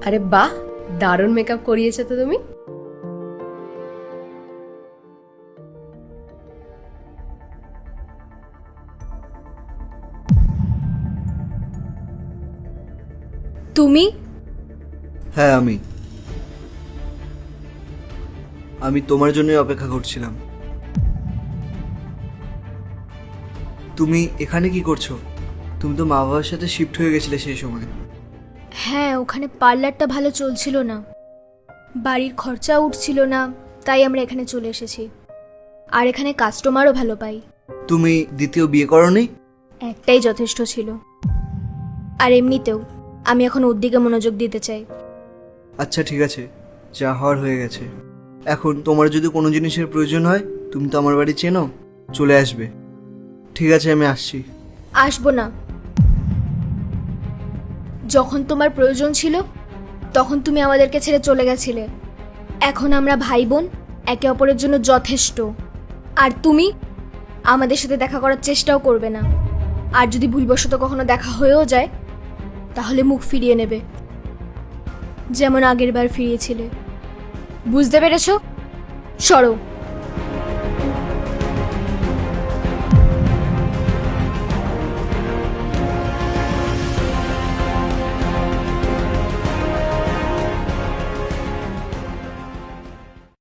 আরে বাহ, দারুণ মেকআপ করিয়েছো তো তুমি। তুমি? হ্যাঁ আমি তোমার জন্যই অপেক্ষা করছিলাম। তুমি এখানে কি করছো? তুমি তো মা বাবার সাথে শিফট হয়ে গেছিলে সেই সময়। হ্যাঁ, ওখানে পার্লারটা ভালো চলছিল না, বাড়ির খরচা উঠছিল না, তাই আমরা এখানে চলে এসেছি। আর এখানে কাস্টমারও ভালো পাই। তুমি দ্বিতীয় বিয়ে করোনি? একটাই যথেষ্ট ছিল। আর এমনিতেও আমি এখন ওর দিকে মনোযোগ দিতে চাই। আচ্ছা ঠিক আছে, যা হওয়ার হয়ে গেছে। এখন তোমার যদি কোনো জিনিসের প্রয়োজন হয়, তুমি তো আমার বাড়ি চেনো, চলে আসবে। ঠিক আছে, আমি আসছি। আসবো না। যখন তোমার প্রয়োজন ছিল তখন তুমি আমাদেরকে ছেড়ে চলে গেছিলে। এখন আমরা ভাই বোন, একে অপরের জন্য যথেষ্ট। আর তুমি আমাদের সাথে দেখা করার চেষ্টাও করবে না। আর যদি ভুলবশত কখনো দেখা হয়েও যায় তাহলে মুখ ফিরিয়ে নেবে, যেমন আগের বার ফিরিয়েছিলে। বুঝতে পেরেছো? সরো।